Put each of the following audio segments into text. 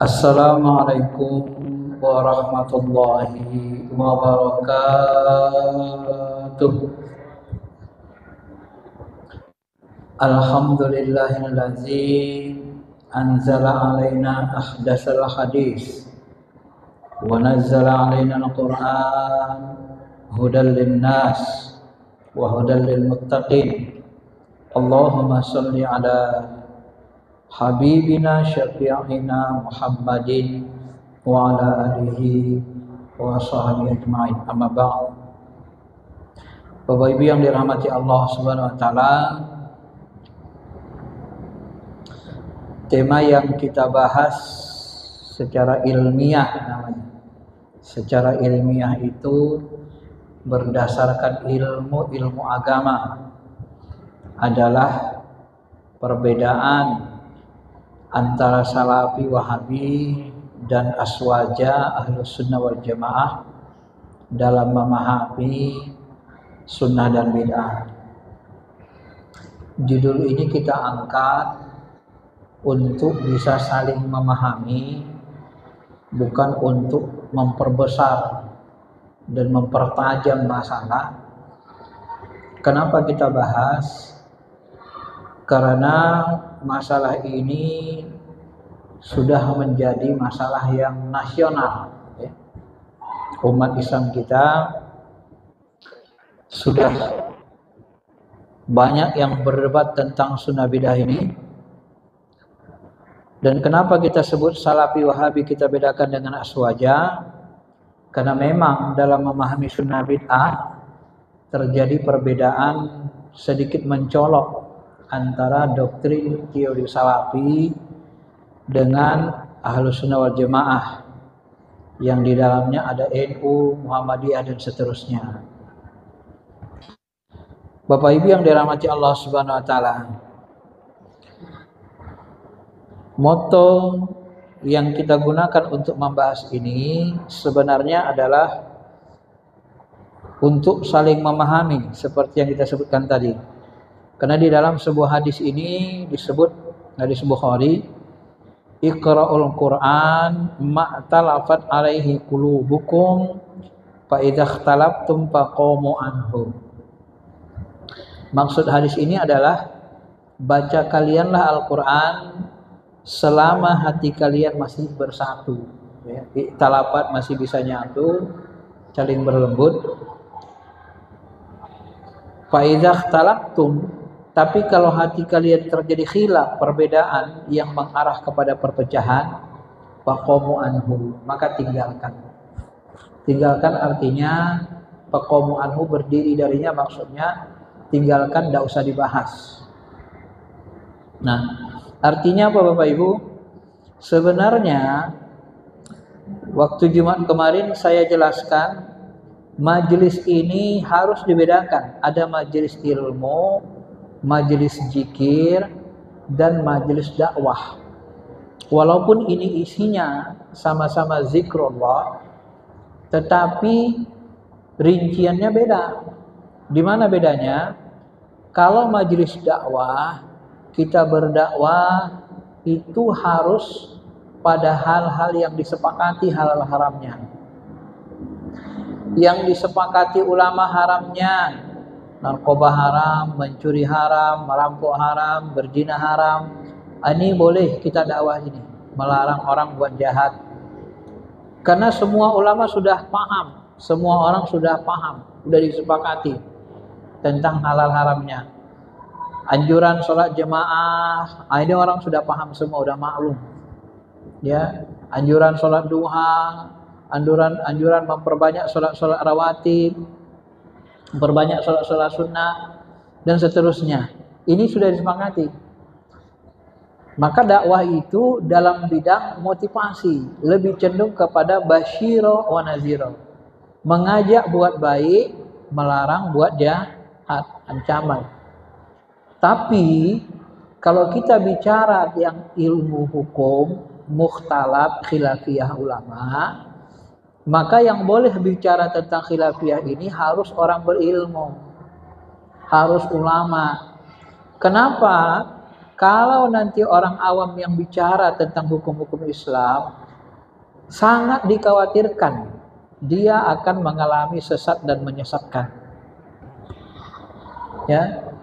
Assalamualaikum warahmatullahi wabarakatuh. Alhamdulillahillazi anzala alaina ahdatsal hadis wa nazzala alaina al-Qur'an hudan linnas wa hudan lil muttaqin. Allahumma shalli ala Habibina syafi'ina Muhammadin wa ala alihi wa sahbihi ajma'in. Amma ba'd. Bapak Ibu yang dirahmati Allah Subhanahu wa taala, tema yang kita bahas secara ilmiah namanya. Secara ilmiah itu berdasarkan ilmu agama adalah perbedaan antara Salafi Wahabi dan Aswaja Ahlus Sunnah wal Jamaah dalam memahami sunnah dan bid'ah. Judul ini kita angkat untuk bisa saling memahami, bukan untuk memperbesar dan mempertajam masalah. Kenapa kita bahas? Karena masalah ini sudah menjadi masalah yang nasional, ya. Umat Islam kita sudah banyak yang berdebat tentang sunnah bidah ini. Dan kenapa kita sebut Salafi Wahabi kita bedakan dengan Aswaja? Karena memang dalam memahami sunnah bid'ah terjadi perbedaan sedikit mencolok antara doktrin teori Salafi dengan Ahlus Sunnah wal Jamaah yang di dalamnya ada NU, Muhammadiyah dan seterusnya. Bapak Ibu yang dirahmati Allah Subhanahu wa taala, moto yang kita gunakan untuk membahas ini sebenarnya adalah untuk saling memahami seperti yang kita sebutkan tadi. Karena di dalam sebuah hadis ini disebut, hadis Bukhari, Iqra'ul Qur'an ma'talafat alaihi qulubukum fa idza ikhtalaftum faqamu anhu. Maksud hadis ini adalah baca kalianlah Al-Qur'an selama hati kalian masih bersatu, ya. Ikhtalafat masih bisa nyatu, saling berlembut. Fa idza ikhtalaftum, tapi kalau hati kalian terjadi khilaf, perbedaan yang mengarah kepada perpecahan, faqamu anhu, maka tinggalkan. Tinggalkan artinya faqamu anhu, berdiri darinya, maksudnya tinggalkan, tidak usah dibahas. Nah, artinya apa Bapak Ibu? Sebenarnya waktu Jumat kemarin saya jelaskan majelis ini harus dibedakan. Ada majelis ilmu, majelis zikir, dan majelis dakwah. Walaupun ini isinya sama-sama zikrullah, tetapi rinciannya beda. Di mana bedanya? Kalau majelis dakwah, kita berdakwah itu harus pada hal-hal yang disepakati halal haramnya. Yang disepakati ulama haramnya, narkoba haram, mencuri haram, merampok haram, berzina haram. Ini boleh kita dakwah ini, melarang orang buat jahat. Karena semua ulama sudah paham, semua orang sudah paham, sudah disepakati tentang halal haramnya. Anjuran sholat jemaah, ini orang sudah paham semua, sudah maklum. Ya, anjuran sholat duha, anjuran memperbanyak sholat rawatib, berbanyak sholat sunnah dan seterusnya. Ini sudah disepakati. Maka dakwah itu dalam bidang motivasi lebih cenderung kepada basyiro wa naziro, mengajak buat baik, melarang buat jahat, ancaman. Tapi kalau kita bicara yang ilmu hukum, mukhtalaf, khilafiyah ulama, maka yang boleh bicara tentang khilafiyah ini harus orang berilmu, harus ulama. Kenapa? Kalau nanti orang awam yang bicara tentang hukum-hukum Islam, sangat dikhawatirkan dia akan mengalami sesat dan menyesatkan. Ya.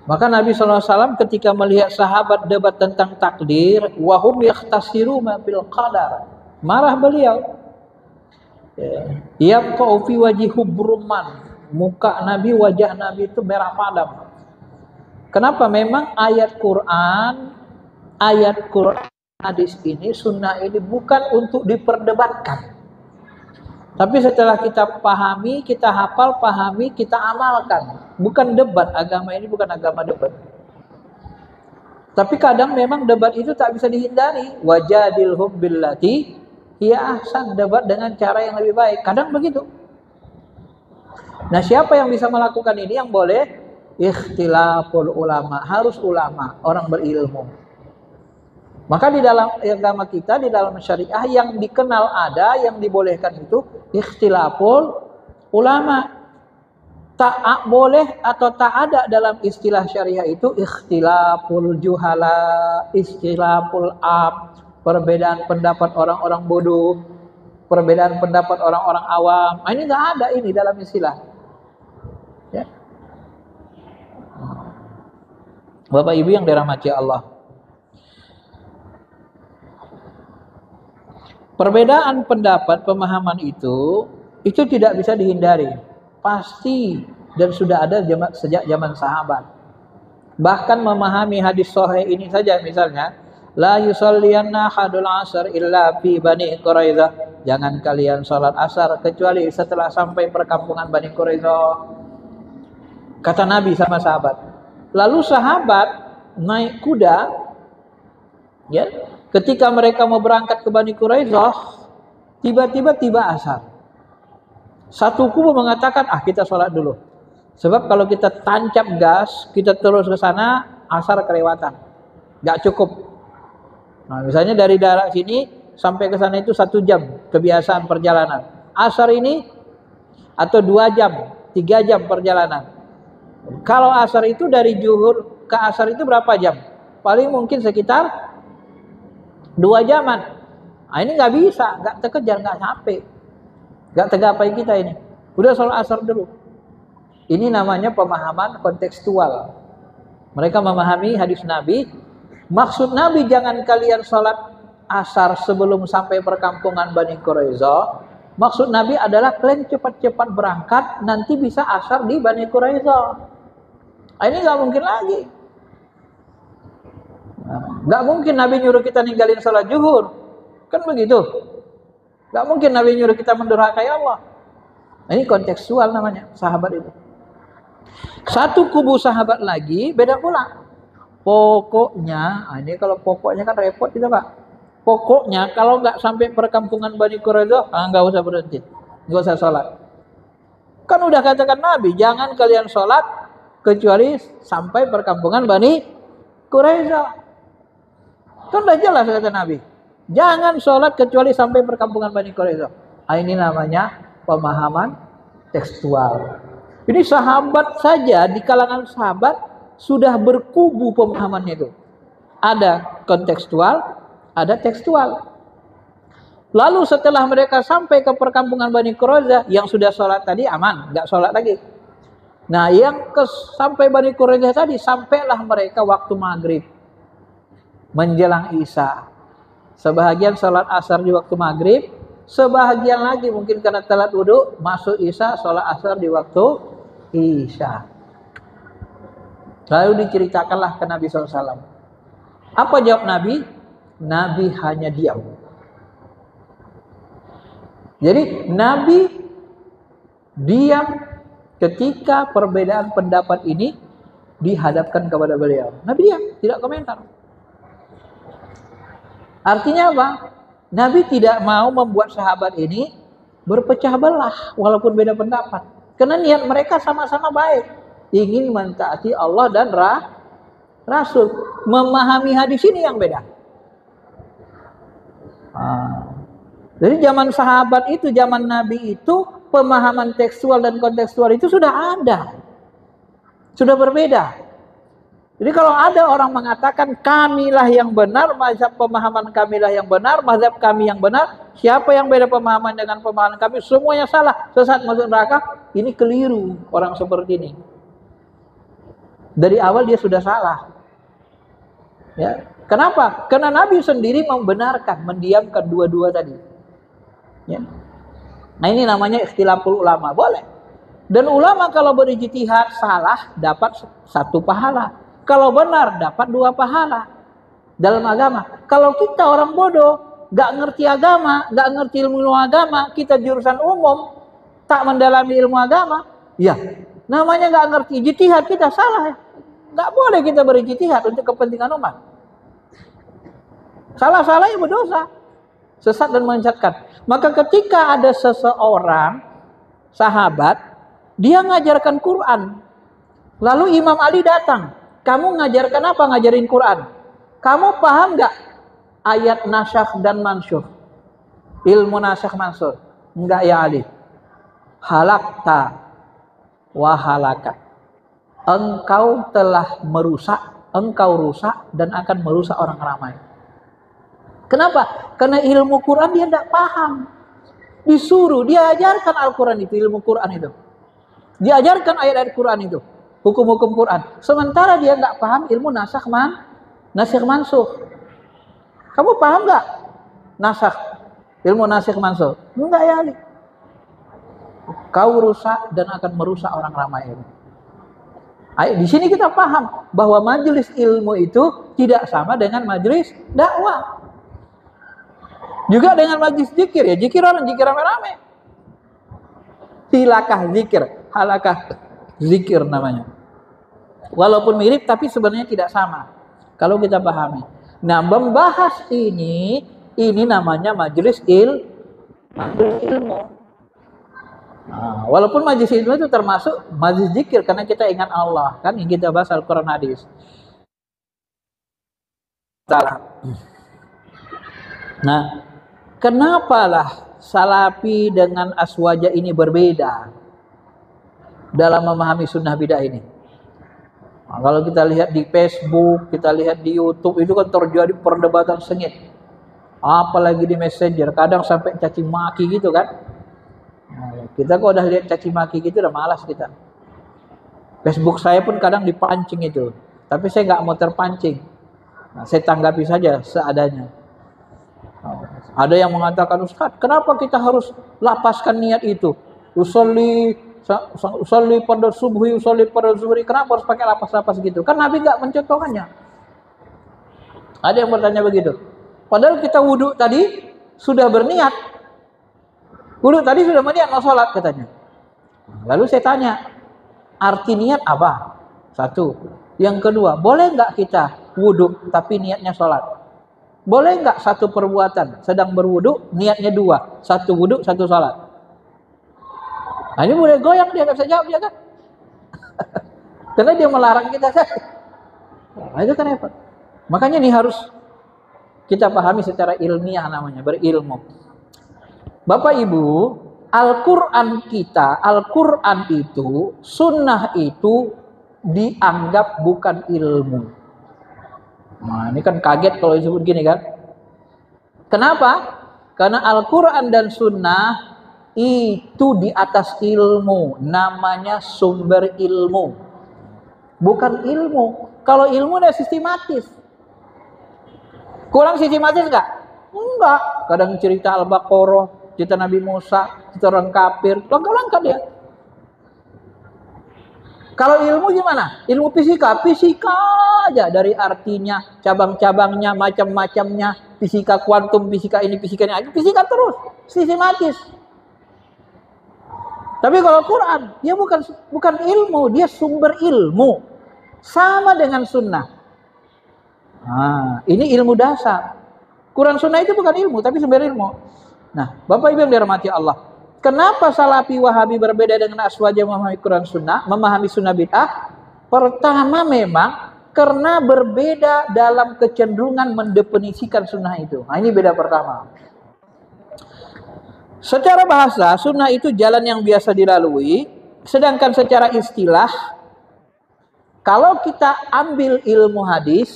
Maka Nabi SAW ketika melihat sahabat debat tentang takdir, wahum yakhtasiruna bil qadar, marah beliau. Yabqa'u fi wajhihi burman, muka Nabi, wajah Nabi itu merah padam. Kenapa? Memang ayat Quran, hadis ini, sunnah ini bukan untuk diperdebatkan. Tapi setelah kita pahami, kita hafal, pahami, kita amalkan. Bukan debat, agama ini bukan agama debat. Tapi kadang memang debat itu tak bisa dihindari. Wajadilhum billati hiya ahsan, debat dengan cara yang lebih baik. Kadang begitu. Nah, siapa yang bisa melakukan ini? Yang boleh ikhtilaful ulama, harus ulama, orang berilmu. Maka di dalam agama kita, di dalam syariah yang dikenal ada, yang dibolehkan itu ikhtilaful ulama. Tak boleh atau tak ada dalam istilah syariah itu ikhtilaful juhala, ikhtilaful perbedaan pendapat orang-orang bodoh, perbedaan pendapat orang-orang awam. Ini nggak ada ini dalam istilah. Ya. Bapak Ibu yang dirahmati Allah. Perbedaan pendapat, pemahaman itu tidak bisa dihindari. Pasti dan sudah ada sejak zaman sahabat. Bahkan memahami hadis sahih ini saja, misalnya, la yusalliyanna hadul asar illa fi Bani Quraidah. Jangan kalian salat asar kecuali setelah sampai perkampungan Bani Quraidah. Kata Nabi sama sahabat. Lalu sahabat naik kuda, ya, ketika mereka mau berangkat ke Bani Quraidah, tiba-tiba tiba asar. Satu kubu mengatakan, kita sholat dulu. Sebab kalau kita tancap gas, kita terus ke sana, asar kelewatan. Gak cukup. Nah, misalnya dari daerah sini sampai ke sana itu 1 jam kebiasaan perjalanan. Asar ini atau 2 jam, 3 jam perjalanan. Kalau asar itu dari zuhur ke asar itu berapa jam? Paling mungkin sekitar 2 jaman. Nah, ini nggak bisa, nggak terkejar, nggak sampai, nggak tergapai kita ini. Udah sholat asar dulu. Ini namanya pemahaman kontekstual. Mereka memahami hadis Nabi. Maksud Nabi jangan kalian sholat asar sebelum sampai perkampungan Bani Quraidah. Maksud Nabi adalah kalian cepat-cepat berangkat, nanti bisa asar di Bani Quraidah. Nah, ini nggak mungkin lagi. Nggak mungkin Nabi nyuruh kita ninggalin sholat zuhur, kan begitu? Nggak mungkin Nabi nyuruh kita mendurhakai Allah. Nah, ini kontekstual namanya sahabat itu. Satu kubu sahabat lagi beda pula. Pokoknya, ini kalau pokoknya kan repot kita, Pak. Pokoknya kalau nggak sampai perkampungan Bani Quraidah, nggak usah berhenti, nggak usah sholat. Kan udah katakan Nabi, jangan kalian sholat kecuali sampai perkampungan Bani Quraidah. Kan udah jelas kata Nabi, jangan sholat kecuali sampai perkampungan Bani Quraidah. Ini namanya pemahaman tekstual. Ini sahabat saja, di kalangan sahabat sudah berkubu pemahamannya itu. Ada kontekstual, ada tekstual. Lalu setelah mereka sampai ke perkampungan Bani Quraidah, yang sudah sholat tadi aman, nggak sholat lagi. Nah, yang sampai Bani Quraidah tadi, sampailah mereka waktu maghrib menjelang isya. Sebahagian sholat asar di waktu maghrib, sebahagian lagi mungkin karena telat wudhu masuk isya, sholat asar di waktu isya. Lalu diceritakanlah ke Nabi SAW. Apa jawab Nabi? Nabi hanya diam. Jadi Nabi diam ketika perbedaan pendapat ini dihadapkan kepada beliau. Nabi diam, tidak komentar. Artinya apa? Nabi tidak mau membuat sahabat ini berpecah belah walaupun beda pendapat. Karena niat mereka sama-sama baik, ingin mentaati Allah dan Rasul. Memahami hadis ini yang beda. Jadi zaman sahabat itu, zaman Nabi itu, pemahaman tekstual dan kontekstual itu sudah ada, sudah berbeda. Jadi kalau ada orang mengatakan kamilah yang benar, mazhab pemahaman kamilah yang benar, mazhab kami yang benar, siapa yang beda pemahaman dengan pemahaman kami, semuanya salah, sesat, masuk neraka, ini keliru orang seperti ini. Dari awal dia sudah salah. Ya. Kenapa? Karena Nabi sendiri membenarkan, mendiamkan dua-dua tadi. Ya. Nah ini namanya ikhtilaful ulama, boleh. Dan ulama kalau berijtihad salah dapat 1 pahala. Kalau benar dapat 2 pahala dalam agama. Kalau kita orang bodoh, gak ngerti agama, gak ngerti ilmu agama, kita jurusan umum, tak mendalami ilmu agama, ya namanya gak ngerti ijtihad, kita salah. Gak boleh kita berijtihad untuk kepentingan umat. Salah-salah yang berdosa, sesat dan menyesatkan. Maka ketika ada seseorang sahabat, dia ngajarkan Quran, lalu Imam Ali datang, kamu ngajarkan apa? Ngajarin Quran. Kamu paham nggak ayat nasyakh dan mansyukh? Ilmu nasyakh mansur? Enggak ya Ali. Halakta wa halaka. Engkau telah merusak, engkau rusak dan akan merusak orang ramai. Kenapa? Karena ilmu Quran dia tidak paham. Disuruh, dia ajarkan Al-Quran itu, ilmu Quran itu. Diajarkan ayat-ayat Quran itu. Hukum-hukum Quran. Sementara dia nggak paham ilmu nasyakh mansukh. Kamu paham nggak nasyakh? Ilmu nasyakh mansukh? Enggak ya Ali. Kau rusak dan akan merusak orang ramai ini. Di sini kita paham bahwa majelis ilmu itu tidak sama dengan majelis dakwah. Juga dengan majelis zikir ya, zikir rame-rame. Hilakah zikir, halakah zikir namanya. Walaupun mirip tapi sebenarnya tidak sama. Kalau kita pahami. Nah, membahas ini namanya majelis ilmu. Nah, walaupun majelis ilmu itu termasuk majelis zikir karena kita ingat Allah, kan yang kita bahas Al-Qur'an hadis. Nah, kenapalah Salafi dengan Aswaja ini berbeda dalam memahami sunnah bidah ini? Nah, kalau kita lihat di Facebook, kita lihat di YouTube, itu kan terjadi perdebatan sengit. Apalagi di Messenger, kadang sampai caci maki gitu kan. Nah, kita kok udah lihat caci maki gitu udah malas kita. Facebook saya pun kadang dipancing itu, tapi saya nggak mau terpancing. Nah, saya tanggapi saja seadanya. Ada yang mengatakan, Ustaz, kenapa kita harus lapaskan niat itu? Usolli pada subuhi, usolli pada zuhri, kenapa harus pakai lapas-lapas gitu? Kan Nabi nggak mencontohkannya. Ada yang bertanya begitu. Padahal kita wudhu tadi sudah berniat. Wudhu tadi sudah berniat mau sholat katanya. Lalu saya tanya, arti niat apa? 1. Yang kedua, boleh nggak kita wudhu tapi niatnya sholat? Boleh nggak satu perbuatan sedang berwudhu niatnya 2, 1 wudhu 1 sholat? Nah, ini boleh goyang dia nggak bisa jawab ya kan? Karena dia melarang kita kan. Nah, itu kan hebat. Makanya ini harus kita pahami secara ilmiah namanya, berilmu. Bapak Ibu, Al-Quran kita, Al-Quran itu, sunnah itu dianggap bukan ilmu. Nah, ini kan kaget kalau disebut gini kan. Kenapa? Karena Al-Quran dan sunnah itu di atas ilmu, namanya sumber ilmu, bukan ilmu. Kalau ilmu udah sistematis, kurang sistematis nggak? Enggak. Kadang cerita Al-Baqarah, cerita Nabi Musa, cerita orang kafir, lengkap-lengkap dia. Kalau ilmu gimana? Ilmu fisika aja, dari artinya, cabang-cabangnya, macam-macamnya, fisika kuantum, fisika ini, fisika terus, sistematis. Tapi kalau Quran, dia bukan ilmu, dia sumber ilmu. Sama dengan sunnah. Nah, ini ilmu dasar. Quran sunnah itu bukan ilmu, tapi sumber ilmu. Nah, Bapak Ibu yang dirahmati Allah, kenapa Salafi Wahabi berbeda dengan Aswaja memahami Quran sunnah, memahami sunnah bid'ah? Pertama memang karena berbeda dalam kecenderungan mendefinisikan sunnah itu. Nah, ini beda pertama. Secara bahasa, sunnah itu jalan yang biasa dilalui, sedangkan secara istilah Kalau kita ambil ilmu hadis,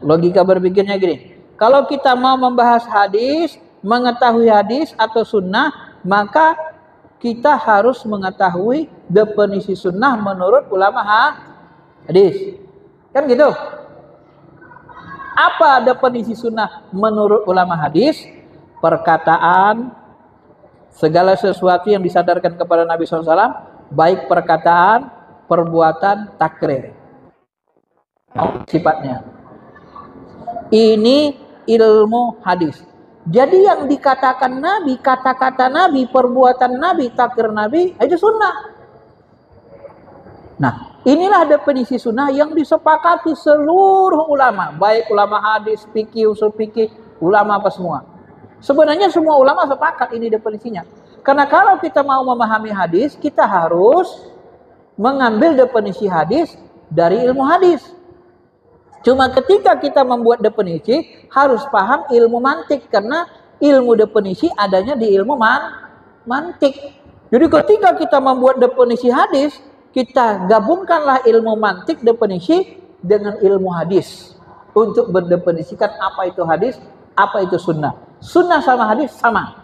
logika berpikirnya gini. Kalau kita mau membahas hadis, mengetahui hadis atau sunnah, maka kita harus mengetahui definisi sunnah menurut ulama hadis. Kan gitu? Apa definisi sunnah menurut ulama hadis? Perkataan, segala sesuatu yang disadarkan kepada Nabi SAW, baik perkataan, perbuatan, takrir. Sifatnya. Ini ilmu hadis. Jadi yang dikatakan Nabi, kata-kata Nabi, perbuatan Nabi, takrir Nabi, itu sunnah. Nah, inilah definisi sunnah yang disepakati seluruh ulama, baik ulama hadis, fikih, usul fikih, ulama apa semua. Sebenarnya semua ulama sepakat ini definisinya. Karena kalau kita mau memahami hadis, kita harus mengambil definisi hadis dari ilmu hadis. Cuma ketika kita membuat definisi, harus paham ilmu mantik. Karena ilmu definisi adanya di ilmu mantik. Jadi ketika kita membuat definisi hadis, kita gabungkanlah ilmu mantik definisi dengan ilmu hadis. Untuk berdefinisikan apa itu hadis, apa itu sunnah. Sunnah sama hadis sama.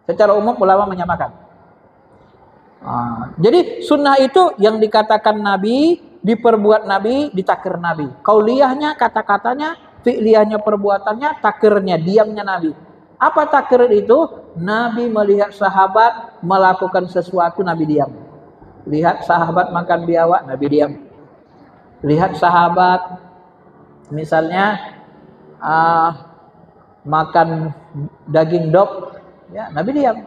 Secara umum ulama menyamakan. Jadi sunnah itu yang dikatakan Nabi, diperbuat Nabi, ditakir Nabi. Qauliyahnya, kata-katanya, fi'liyahnya, perbuatannya, takirnya, diamnya Nabi. Apa takir itu? Nabi melihat sahabat melakukan sesuatu, Nabi diam. Lihat sahabat makan biawak, Nabi diam. Lihat sahabat misalnya makan daging dog, ya Nabi diam.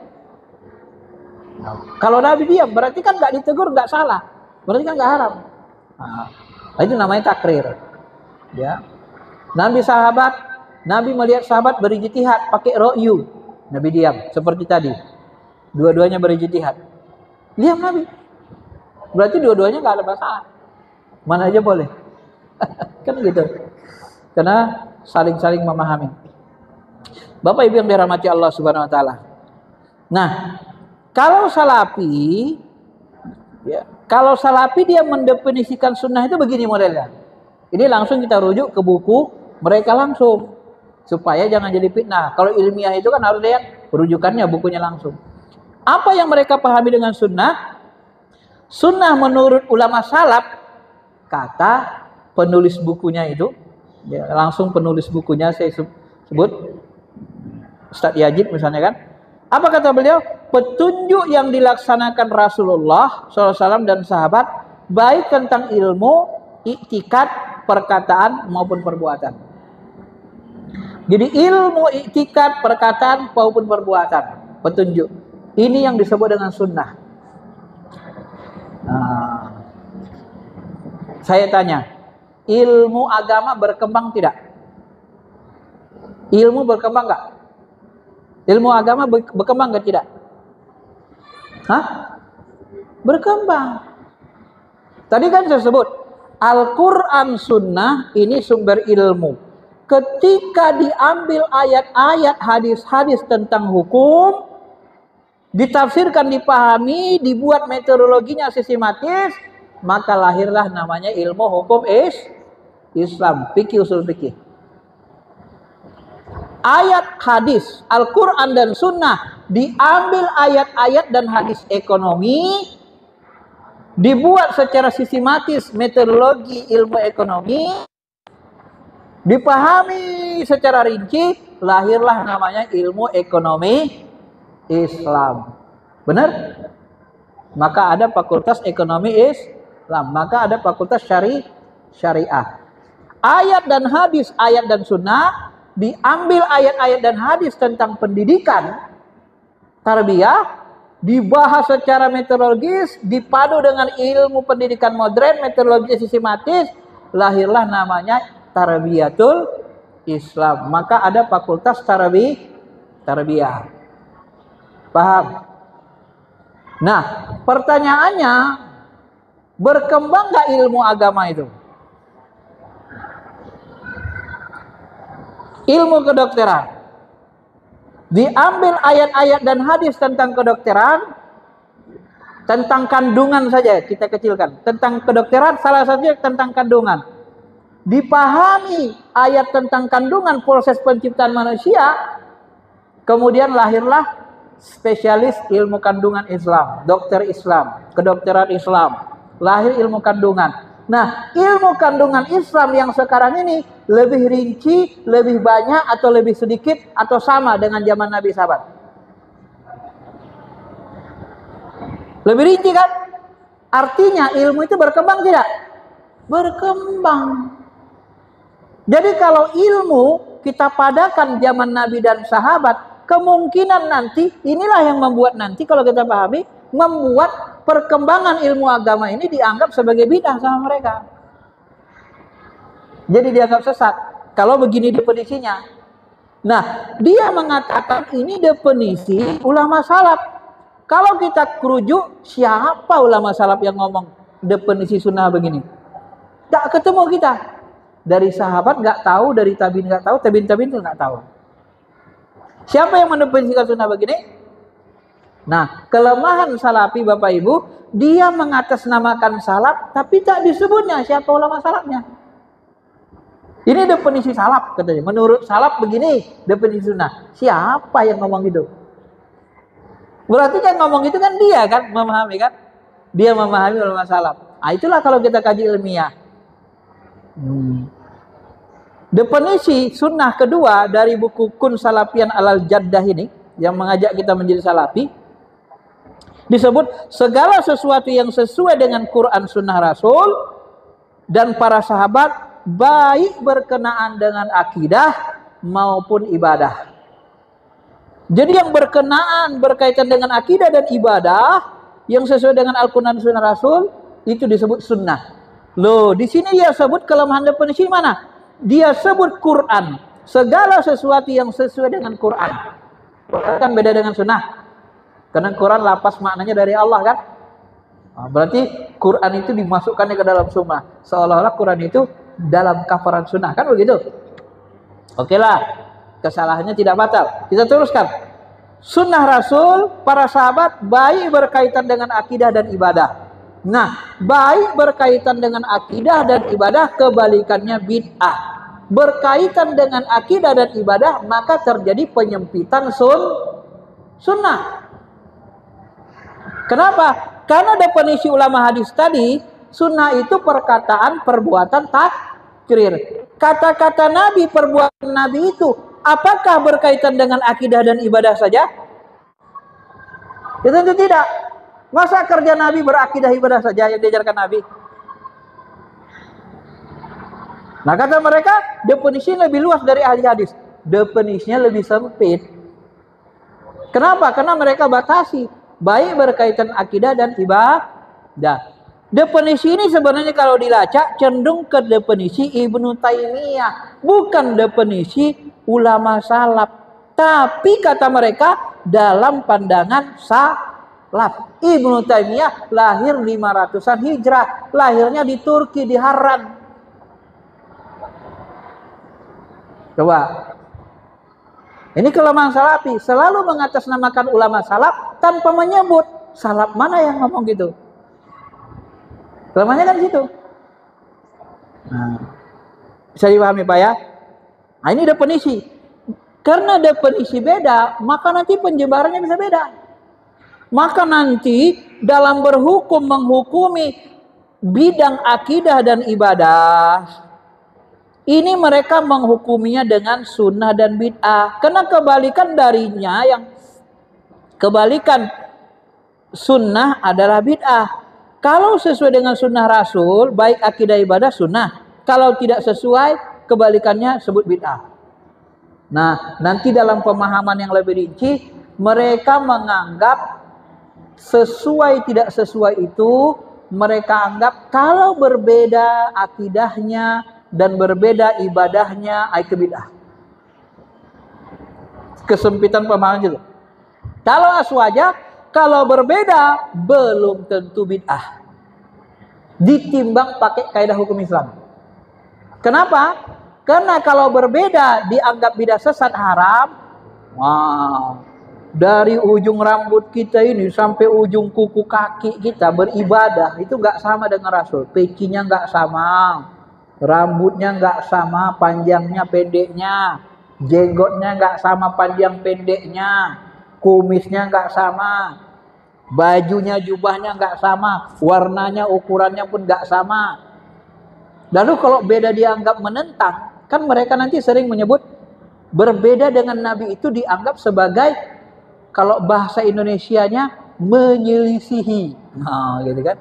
Kalau Nabi diam, berarti kan nggak ditegur, nggak salah, berarti kan nggak haram. Itu namanya takrir. Ya, Nabi melihat sahabat berijtihad pakai ro'yu, Nabi diam. Seperti tadi, dua-duanya berijtihad, diam Nabi. Berarti dua-duanya nggak ada masalah, mana aja boleh. Kan gitu. Karena saling-saling memahami. Bapak Ibu yang dirahmati Allah Subhanahu Wa Taala. Nah, kalau salafi, ya, kalau salafi dia mendefinisikan sunnah itu begini modelnya. Ini langsung kita rujuk ke buku mereka langsung, supaya jangan jadi fitnah. Kalau ilmiah itu kan harus lihat rujukannya, bukunya langsung. Apa yang mereka pahami dengan sunnah? Sunnah menurut ulama salaf, kata penulis bukunya itu, ya, langsung penulis bukunya saya sebut, Ustadz Yajid misalnya kan. Apa kata beliau? Petunjuk yang dilaksanakan Rasulullah SAW dan sahabat, baik tentang ilmu, iktikad, perkataan maupun perbuatan. Jadi ilmu, iktikad, perkataan maupun perbuatan, petunjuk. Ini yang disebut dengan sunnah. Saya tanya, ilmu agama berkembang tidak? Ilmu berkembang nggak? Ilmu agama berkembang nggak tidak? Berkembang. Tadi kan saya sebut Al-Quran Sunnah ini sumber ilmu. Ketika diambil ayat-ayat, hadis-hadis tentang hukum, ditafsirkan, dipahami, dibuat metodologinya sistematis, maka lahirlah namanya ilmu hukum Islam, fikih, usul fikih. Ayat, hadis, Al-Quran dan Sunnah, diambil ayat-ayat dan hadis ekonomi, dibuat secara sistematis metodologi ilmu ekonomi, dipahami secara rinci, lahirlah namanya ilmu ekonomi Islam. Benar? Maka ada fakultas ekonomi Islam, maka ada fakultas syariah. Ayat dan hadis, ayat dan sunnah, diambil ayat-ayat dan hadis tentang pendidikan, tarbiyah, dibahas secara metodologis, dipadu dengan ilmu pendidikan modern, metodologi sistematis, lahirlah namanya tarbiyatul Islam. Maka ada fakultas tarbiyah. Paham? Nah, pertanyaannya, berkembang nggak ilmu agama itu? Ilmu kedokteran, diambil ayat-ayat dan hadis tentang kedokteran, Tentang kandungan saja kita kecilkan. Tentang kedokteran salah satunya tentang kandungan. Dipahami ayat tentang kandungan proses penciptaan manusia, kemudian lahirlah spesialis ilmu kandungan Islam, dokter Islam, kedokteran Islam, lahir ilmu kandungan. Nah, ilmu kandungan Islam yang sekarang ini lebih rinci, lebih banyak atau lebih sedikit atau sama dengan zaman Nabi sahabat? Lebih rinci kan? Artinya ilmu itu berkembang tidak? Berkembang. Jadi kalau ilmu kita padakan zaman Nabi dan sahabat, kemungkinan nanti inilah yang membuat nanti kalau kita pahami, membuat perkembangan ilmu agama ini dianggap sebagai bid'ah sama mereka. Jadi dianggap sesat. Kalau begini definisinya. Nah, dia mengatakan ini definisi ulama salaf. Kalau kita kerujuk, siapa ulama salaf yang ngomong definisi sunnah begini? Tak ketemu kita. Dari sahabat nggak tahu, dari tabiin nggak tahu, tabiin nggak tahu. Siapa yang mendefinisikan sunnah begini? Nah, kelemahan salafi Bapak Ibu, dia mengatasnamakan salaf, tapi tak disebutnya siapa ulama salafnya. Ini definisi salaf katanya. Menurut salaf begini definisi sunnah. Siapa yang ngomong gitu? Berarti yang ngomong itu kan dia kan, memahami kan? Dia memahami ulama salaf. Nah, itulah kalau kita kaji ilmiah. Definisi sunnah kedua dari buku Kun Salafian Alal Jaddah ini, yang mengajak kita menjadi salafi, disebut segala sesuatu yang sesuai dengan Quran Sunnah Rasul dan para sahabat, baik berkenaan dengan akidah maupun ibadah. Jadi yang berkaitan dengan akidah dan ibadah yang sesuai dengan Al-Quran dan Sunnah Rasul itu disebut sunnah. Loh, di sini dia sebut kelemahan definisi mana? Dia sebut Quran, segala sesuatu yang sesuai dengan Quran. Kan beda dengan sunnah. Karena Quran lapas maknanya dari Allah kan? Nah, berarti Quran itu dimasukkannya ke dalam sunnah. Seolah-olah Quran itu dalam kafaran sunnah kan begitu? Oke lah. Kesalahannya tidak batal. Kita teruskan. Sunnah Rasul, para sahabat, baik berkaitan dengan akidah dan ibadah. Nah, baik berkaitan dengan akidah dan ibadah, kebalikannya bid'ah. Berkaitan dengan akidah dan ibadah, maka terjadi penyempitan sunnah. Kenapa? Karena definisi ulama hadis tadi, sunnah itu perkataan, perbuatan, takrir. Kata-kata Nabi, perbuatan Nabi itu apakah berkaitan dengan akidah dan ibadah saja? Ya tentu tidak. Masa kerja Nabi berakidah ibadah saja yang diajarkan Nabi? Nah, kata mereka, definisinya lebih luas dari ahli hadis. Definisinya lebih sempit. Kenapa? Karena mereka batasi. Baik berkaitan akidah dan ibadah. Definisi ini sebenarnya kalau dilacak cenderung ke definisi Ibnu Taimiyah, bukan definisi ulama salaf. Tapi kata mereka dalam pandangan salaf. Ibnu Taimiyah lahir 500-an Hijrah, lahirnya di Turki, di Harran. Coba. Ini kelemahan salafi, selalu mengatasnamakan ulama salaf tanpa menyebut salaf mana yang ngomong gitu. Kelemahannya kan di situ. Nah, bisa dipahami Pak ya? Nah, ini definisi. Karena definisi beda, maka nanti penjebarannya bisa beda. Maka nanti dalam berhukum menghukumi bidang akidah dan ibadah, ini mereka menghukuminya dengan sunnah dan bid'ah. Karena kebalikan darinya, yang kebalikan sunnah adalah bid'ah. Kalau sesuai dengan sunnah Rasul, baik akidah ibadah sunnah. Kalau tidak sesuai, kebalikannya sebut bid'ah. Nah, nanti dalam pemahaman yang lebih rinci, mereka menganggap sesuai tidak sesuai itu, mereka anggap kalau berbeda akidahnya dan berbeda ibadahnya, itu bid'ah. Kesempitan pemahaman itu. Kalau aswaja, kalau berbeda belum tentu bid'ah. Ditimbang pakai kaidah hukum Islam. Kenapa? Karena kalau berbeda dianggap bid'ah sesat haram. Wah. dari ujung rambut kita ini sampai ujung kuku kaki kita beribadah, itu nggak sama dengan Rasul. Pecinya nggak sama, rambutnya nggak sama panjangnya pendeknya, jenggotnya nggak sama panjang pendeknya, kumisnya nggak sama, bajunya jubahnya nggak sama, warnanya ukurannya pun nggak sama. Lalu kalau beda dianggap menentang, kan mereka nanti sering menyebut berbeda dengan Nabi itu dianggap sebagai, kalau bahasa Indonesianya, menyelisihi. Nah, gitu kan.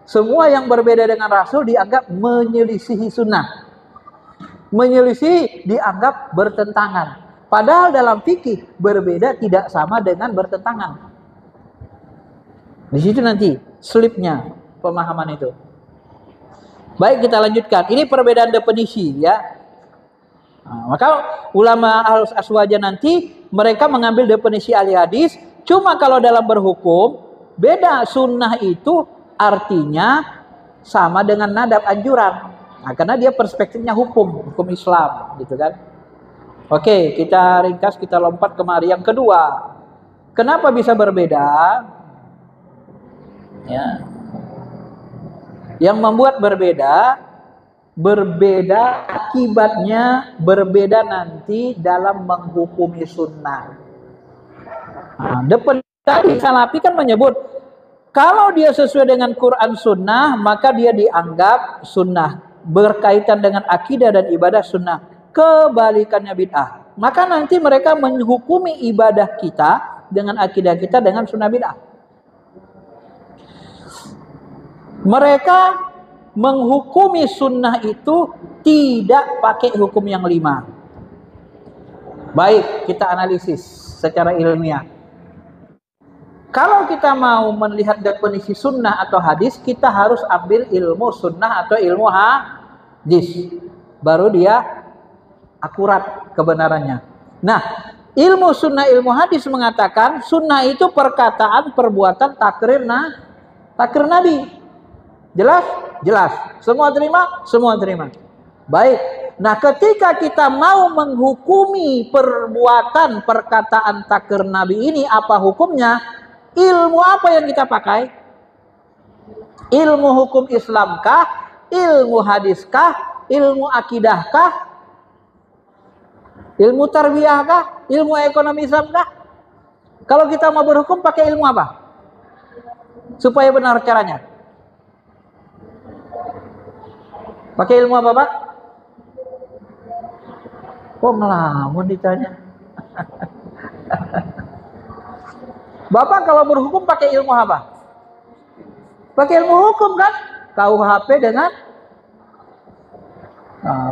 Semua yang berbeda dengan Rasul dianggap menyelisihi sunnah. Menyelisihi dianggap bertentangan. Padahal dalam fikih berbeda tidak sama dengan bertentangan. Di situ nanti slipnya pemahaman itu. Baik, kita lanjutkan. Ini perbedaan definisi ya. Nah, maka ulama Ahlus Aswaja nanti mereka mengambil definisi ahli hadis. Cuma kalau dalam berhukum beda, sunnah itu artinya sama dengan nadab anjuran. Nah, karena dia perspektifnya hukum Islam, gitu kan. Oke, kita ringkas, kita lompat kemari yang kedua. Kenapa bisa berbeda? Ya. Yang membuat berbeda akibatnya berbeda nanti dalam menghukumi sunnah. Nah, depan tadi Salafi kan menyebut kalau dia sesuai dengan Quran sunnah maka dia dianggap sunnah, berkaitan dengan akidah dan ibadah sunnah. Kebalikannya bid'ah, maka nanti mereka menghukumi ibadah kita dengan akidah kita dengan sunnah bid'ah. Mereka menghukumi sunnah itu tidak pakai hukum yang 5. Baik, kita analisis secara ilmiah. Kalau kita mau melihat definisi sunnah atau hadis, kita harus ambil ilmu sunnah atau ilmu hadis. Baru dia akurat kebenarannya. Nah, ilmu sunnah, ilmu hadis mengatakan sunnah itu perkataan, perbuatan, takrir Nabi. Jelas? Jelas. Semua terima? Semua terima. Baik. Nah, ketika kita mau menghukumi perbuatan, perkataan, takrir Nabi ini, apa hukumnya? Ilmu apa yang kita pakai? Ilmu hukum Islamkah? Ilmu hadiskah? Ilmu akidahkah? Ilmu tarbiyahkah? Ilmu ekonomi Islamkah? Kalau kita mau berhukum pakai ilmu apa? Supaya benar caranya. Pakai ilmu apa, Pak? Kok ngelamun ditanya? Bapak kalau berhukum pakai ilmu apa? Pakai ilmu hukum kan? KUHP dengan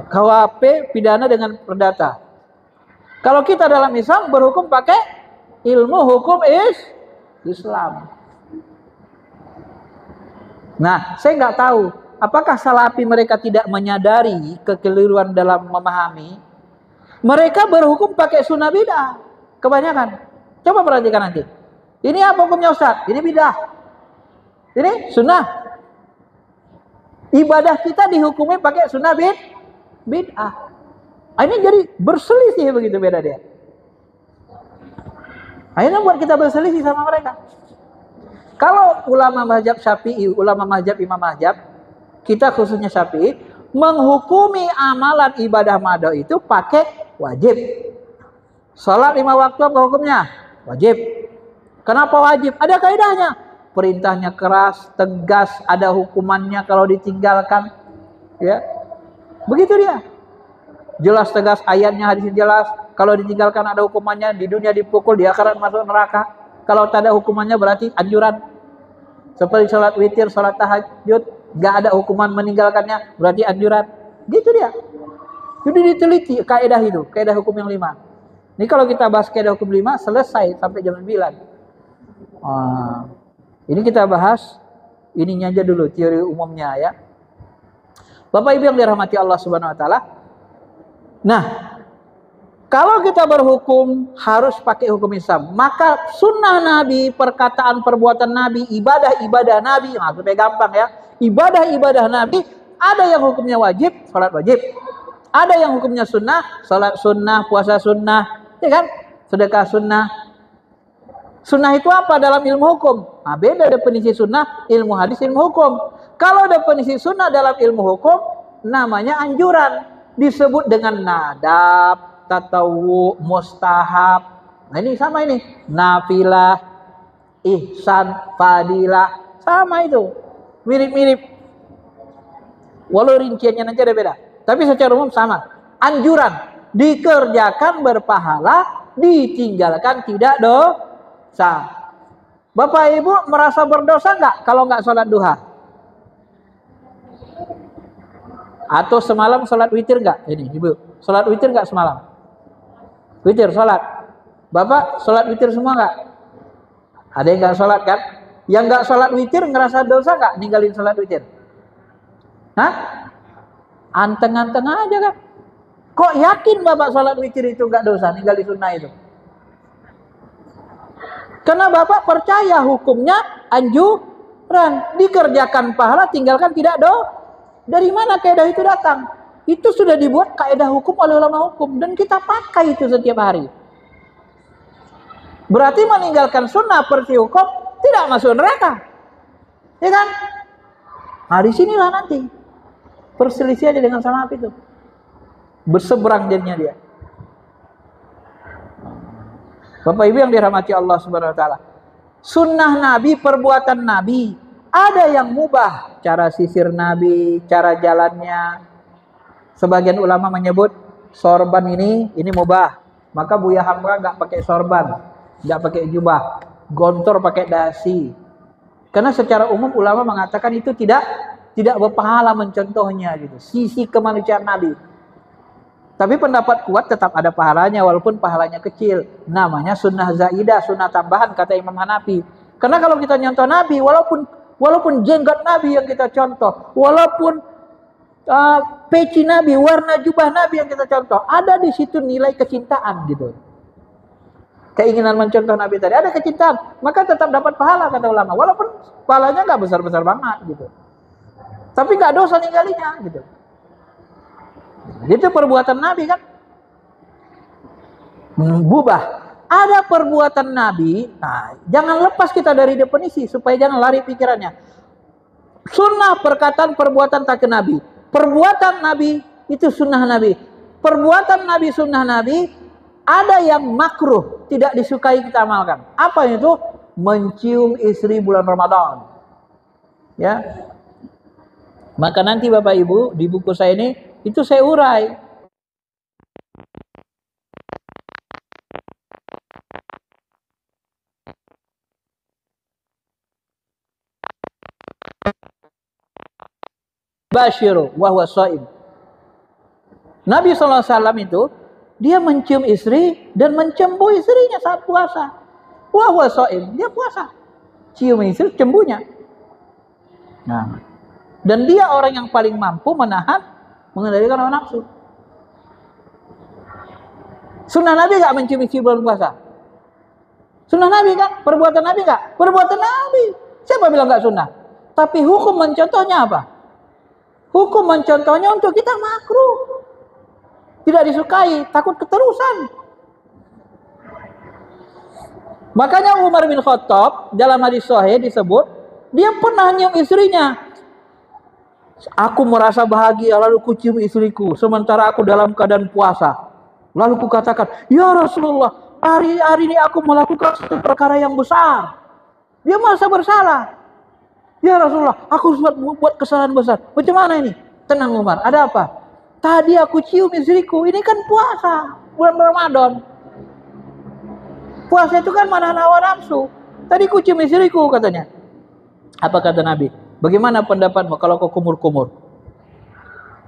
KUHP pidana dengan perdata. Kalau kita dalam Islam berhukum pakai ilmu hukum Islam. Nah, saya nggak tahu apakah Salafi mereka tidak menyadari kekeliruan dalam memahami. Mereka berhukum pakai sunnah bid'ah kebanyakan. Coba perhatikan nanti. Ini apa hukumnya Ustaz? Ini bid'ah. Ini sunnah. Ibadah kita dihukumi pakai sunnah bid'ah. Ini jadi berselisih begitu beda dia. Akhirnya buat kita berselisih sama mereka. Kalau ulama mazhab Syafi'i, ulama mazhab Imam Mazhab, kita khususnya Syafi'i, menghukumi amalan ibadah mado itu pakai wajib. Salat 5 waktu apa hukumnya? Wajib. Kenapa wajib? Ada kaidahnya. Perintahnya keras, tegas, ada hukumannya kalau ditinggalkan. Ya, begitu dia. Jelas tegas ayatnya, hadisnya jelas. Kalau ditinggalkan ada hukumannya, di dunia dipukul, di akhirat masuk neraka. Kalau tak ada hukumannya berarti anjuran. Seperti sholat witir, sholat tahajud, gak ada hukuman meninggalkannya, berarti anjuran. Gitu dia. Jadi diteliti kaidah itu, kaidah hukum yang 5. Ini kalau kita bahas kaidah hukum 5 selesai sampai jam 9. Ini kita bahas ininya aja dulu, teori umumnya ya. Bapak Ibu yang dirahmati Allah Subhanahu wa taala. Nah, kalau kita berhukum harus pakai hukum Islam, maka sunnah Nabi, perkataan perbuatan Nabi, ibadah-ibadah Nabi, maksudnya gampang ya. Ibadah-ibadah Nabi ada yang hukumnya wajib, salat wajib. Ada yang hukumnya sunnah, salat sunnah, puasa sunnah, ya kan? Sedekah sunnah. Sunnah itu apa dalam ilmu hukum? Nah, beda definisi sunnah, ilmu hadis, ilmu hukum. Kalau definisi sunnah dalam ilmu hukum, namanya anjuran. Disebut dengan nadab, tatawu, mustahab. Nah ini sama ini. Nafilah, ihsan, fadilah. Sama itu. Mirip-mirip. Walau rinciannya nanti ada beda. Tapi secara umum sama. Anjuran. Dikerjakan berpahala, ditinggalkan tidak dosa. Bapak Ibu merasa berdosa nggak kalau nggak sholat duha? Atau semalam sholat witir nggak? Ini Ibu, sholat witir nggak semalam? Witir sholat. Bapak sholat witir semua nggak? Ada yang nggak sholat kan? Yang nggak sholat witir ngerasa dosa nggak ninggalin sholat witir? Hah? Anteng-anteng aja kan? Kok yakin Bapak sholat witir itu nggak dosa, ninggalin sunnah itu? Karena Bapak percaya hukumnya anjuran, dikerjakan pahala, tinggalkan tidak dosa. Dari mana kaidah itu datang? Itu sudah dibuat kaidah hukum oleh ulama hukum dan kita pakai itu setiap hari. Berarti meninggalkan sunnah perti hukum tidak masuk neraka, ya kan? Nah disinilah nanti perselisihannya dengan salaf itu. Berseberang jadinya dia. Bapak Ibu yang dirahmati Allah Subhanahu wa taala. Sunnah Nabi, perbuatan Nabi, ada yang mubah, cara sisir Nabi, cara jalannya. Sebagian ulama menyebut sorban ini mubah. Maka Buya Hamka nggak pakai sorban, nggak pakai jubah, gontor pakai dasi. Karena secara umum ulama mengatakan itu tidak berpahala mencontohnya gitu. Sisi kemanusiaan Nabi. Tapi pendapat kuat tetap ada pahalanya walaupun pahalanya kecil. Namanya sunnah zaidah, sunnah tambahan kata Imam Hanafi. Karena kalau kita nyontoh Nabi, walaupun jenggot Nabi yang kita contoh, walaupun peci Nabi, warna jubah Nabi yang kita contoh, ada di situ nilai kecintaan gitu. Keinginan mencontoh Nabi tadi ada kecintaan, maka tetap dapat pahala kata ulama. Walaupun pahalanya nggak besar-besar banget gitu. Tapi nggak dosa ninggalinya gitu. Itu perbuatan Nabi kan mubah. Ada perbuatan Nabi. Nah, jangan lepas kita dari definisi supaya jangan lari pikirannya. Sunnah perkataan perbuatan tak ke Nabi. Perbuatan Nabi itu sunnah Nabi. Perbuatan Nabi sunnah Nabi. Ada yang makruh, tidak disukai kita amalkan. Apa itu? Mencium istri bulan Ramadan. Ya. Maka nanti Bapak Ibu di buku saya ini itu saya urai. Basyiru wa huwa shaim. Nabi SAW itu dia mencium istri dan mencembu istrinya saat puasa. Wa huwa shaim, dia puasa. Cium istri, cembunya. Nah, dan dia orang yang paling mampu mengendalikan hawa nafsu. Sunnah Nabi gak mencium istri bulan puasa? Sunnah Nabi kan? Perbuatan Nabi gak? Perbuatan Nabi. Siapa bilang gak sunnah? Tapi hukum mencontohnya apa? Hukum mencontohnya untuk kita makruh. Tidak disukai, takut keterusan. Makanya Umar bin Khattab dalam hadis sahih disebut, dia pernah nyium istrinya. Aku merasa bahagia lalu kucium istriku sementara aku dalam keadaan puasa. Lalu kukatakan, ya Rasulullah, hari ini aku melakukan satu perkara yang besar. Dia merasa bersalah. Ya Rasulullah, aku buat kesalahan besar. Macam mana ini? Tenang Umar, ada apa? Tadi aku cium istriku, ini kan puasa, bulan Ramadan. Puasa itu kan menahan hawa nafsu. Tadi ku cium istriku katanya. Apa kata Nabi? Bagaimana pendapatmu kalau kau kumur-kumur?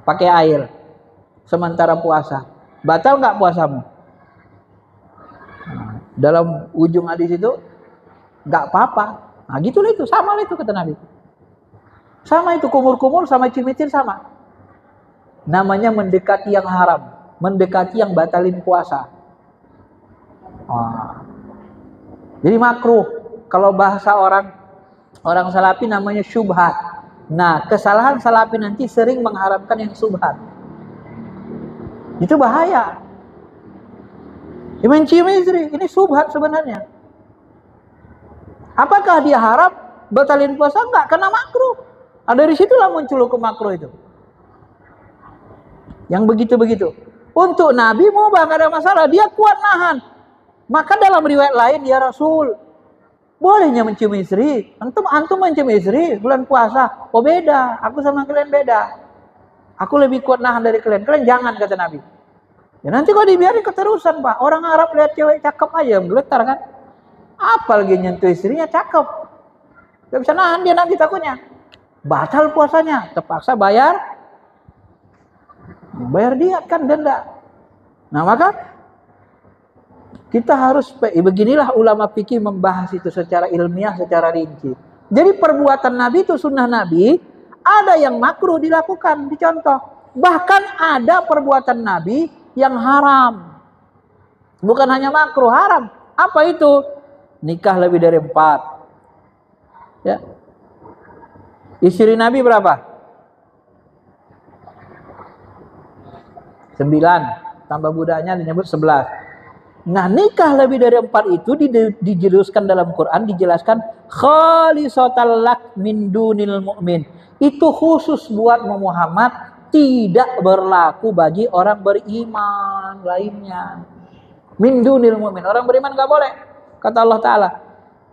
Pakai air. Sementara puasa. Batal nggak puasamu? Nah, dalam ujung hadis itu, nggak apa-apa. Nah gitulah itu. Sama lah itu kata Nabi. Sama itu kumur-kumur sama cimitir sama. Namanya mendekati yang haram. Mendekati yang batalin puasa. Nah, jadi makruh. Kalau bahasa orang salafi namanya syubhat. Nah, kesalahan salafi nanti sering mengharamkan yang syubhat. Itu bahaya. Mencium istri, ini syubhat sebenarnya. Apakah dia haram batalin puasa? Enggak, karena makruh. Dari situlah muncul hukum makruh itu. Yang begitu-begitu. Untuk Nabi mubah, nggak ada masalah. Dia kuat nahan. Maka dalam riwayat lain, ya Rasul, bolehnya mencium istri. Antum mencium istri bulan puasa. Oh beda, aku sama kalian beda. Aku lebih kuat nahan dari kalian. Kalian jangan, kata Nabi. Ya nanti kalau dibiarin keterusan, Pak. Orang Arab lihat cewek cakep aja menggeletar kan. Apalagi nyentuh istrinya cakep. Gak bisa nahan dia nanti takutnya. Batal puasanya. Terpaksa bayar diat kan, denda. Nah maka kita harus, beginilah ulama fikih membahas itu secara ilmiah, secara rinci. Jadi perbuatan Nabi itu, sunnah Nabi, ada yang makruh dilakukan, dicontoh. Bahkan ada perbuatan Nabi yang haram. Bukan hanya makruh, haram. Apa itu? Nikah lebih dari 4. Ya. Istri Nabi berapa? 9. Tambah budaknya disebut 11. Nah, nikah lebih dari 4 itu dijelaskan dalam Quran, dijelaskan khalisatal lak min dunil mu'min. Itu khusus buat Muhammad, tidak berlaku bagi orang beriman lainnya. Min dunil mu'min. Orang beriman enggak boleh. Kata Allah Ta'ala.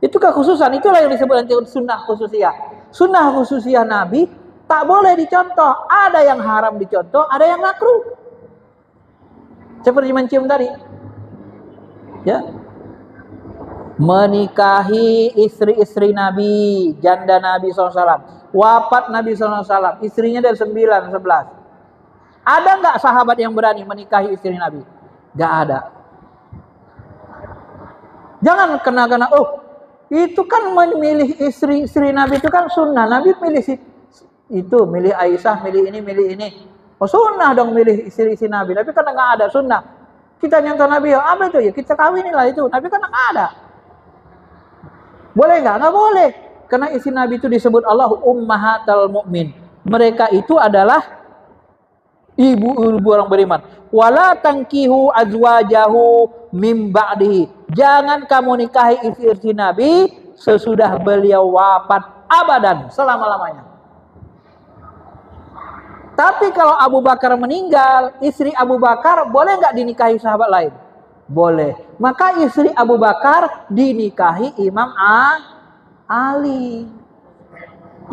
Itu kekhususan. Itulah yang disebut nanti sunnah khususiyah. Sunnah khususiyah Nabi tak boleh dicontoh. Ada yang haram dicontoh, ada yang makruh. Seperti mencium tadi. Ya. Menikahi istri-istri Nabi, janda Nabi SAW. Wafat Nabi SAW. Istrinya dari 9, 11. Ada nggak sahabat yang berani menikahi istri Nabi? Nggak ada. Jangan kena-kena, oh itu kan memilih istri-istri Nabi itu kan sunnah. Nabi milih itu, milih Aisyah, milih ini. Oh sunnah dong milih istri-istri Nabi. Tapi karena nggak ada sunnah. Kita nyontoh Nabi, apa itu ya? Kita kawinilah itu. Tapi karena nggak ada. Boleh nggak? Nggak boleh. Karena istri Nabi itu disebut Allah ummahatal mu'min. Mereka itu adalah ibu-ibu orang beriman. Wala tankihu azwajahu mim ba'dihi. Jangan kamu nikahi istri Nabi sesudah beliau wafat abadan, selama-lamanya. Tapi kalau Abu Bakar meninggal, istri Abu Bakar boleh nggak dinikahi sahabat lain? Boleh. Maka istri Abu Bakar dinikahi Imam Ali.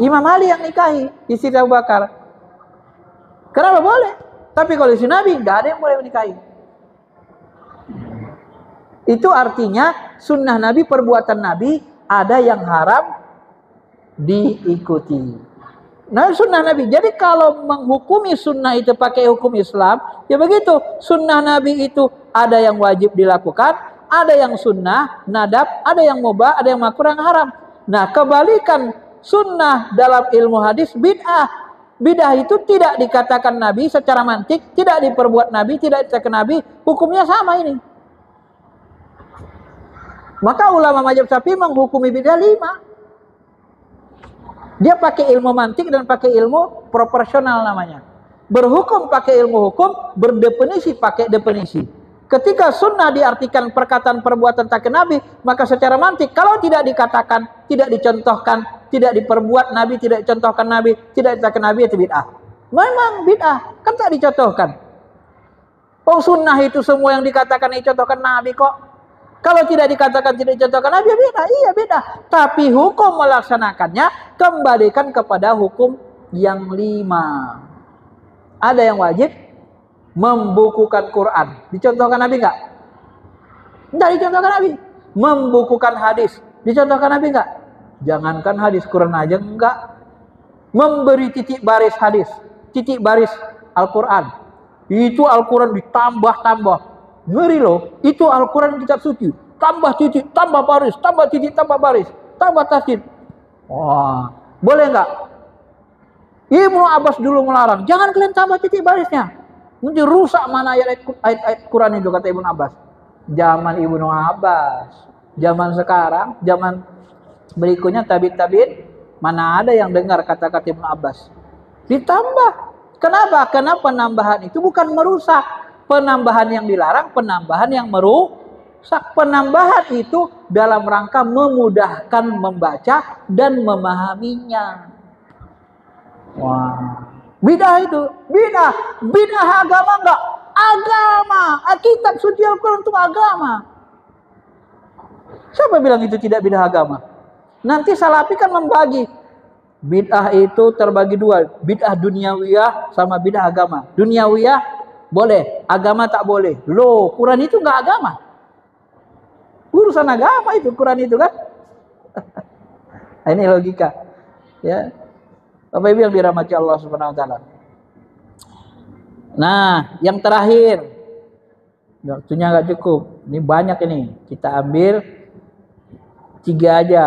Imam Ali yang nikahi istri Abu Bakar. Kenapa boleh? Tapi kalau istri Nabi nggak ada yang boleh menikahi. Itu artinya sunnah Nabi, perbuatan Nabi ada yang haram diikuti. Nah sunnah Nabi. Jadi kalau menghukumi sunnah itu pakai hukum Islam, ya begitu. Sunnah Nabi itu ada yang wajib dilakukan, ada yang sunnah, nadab, ada yang mubah, ada yang makruh, yang haram. Nah kebalikan sunnah dalam ilmu hadis bid'ah. Bid'ah itu tidak dikatakan Nabi secara mantik, tidak diperbuat Nabi, tidak dikatakan Nabi, hukumnya sama ini. Maka ulama mazhab Syafi'i menghukumi bid'ah 5. Dia pakai ilmu mantik dan pakai ilmu proporsional namanya. Berhukum pakai ilmu hukum, berdefinisi pakai definisi. Ketika sunnah diartikan perkataan perbuatan tak Nabi, maka secara mantik kalau tidak dikatakan, tidak dicontohkan, tidak diperbuat Nabi, tidak dicontohkan Nabi, tidak dikatakan Nabi, itu bid'ah. Memang bid'ah, kan tak dicontohkan. Oh sunnah itu semua yang dikatakan dicontohkan Nabi kok. Kalau tidak dikatakan, tidak dicontohkan Nabi, ya beda. Iya beda. Tapi hukum melaksanakannya kembalikan kepada hukum yang 5. Ada yang wajib membukukan Quran. Dicontohkan Nabi enggak? Enggak dicontohkan Nabi. Membukukan hadis. Dicontohkan Nabi enggak? Jangankan hadis, Quran aja enggak. Memberi titik baris hadis, titik baris Al-Quran. Itu Al-Quran ditambah-tambah. Ngeri loh, itu Al-Quran kitab suci. Tambah titik, tambah baris, tambah titik, tambah baris, tambah tasjid. Wah, boleh nggak? Ibnu Abbas dulu melarang, jangan kalian tambah titik barisnya. Nanti rusak mana ayat Quran itu, kata Ibnu Abbas. Zaman Ibnu Abbas, zaman sekarang, zaman berikutnya tabi'in, mana ada yang dengar kata-kata Ibnu Abbas? Ditambah. Kenapa? Karena penambahan itu bukan merusak. Penambahan yang dilarang, penambahan yang Penambahan itu dalam rangka memudahkan membaca dan memahaminya. Wah, bidah itu, bidah agama enggak? Agama, kitab suci Al-Quran itu agama. Siapa bilang itu tidak bidah agama? Nanti Salafi kan membagi. Bid'ah itu terbagi dua, bid'ah duniawiyah sama bid'ah agama. Duniawiyah boleh, agama tak boleh. Loh, Quran itu enggak agama. Urusan agama itu Quran itu kan. Ini logika. Ya. Bapak Ibu yang dirahmati Allah Subhanahu wa taala. Nah, yang terakhir. Waktunya enggak cukup. Ini banyak ini. Kita ambil 3 aja.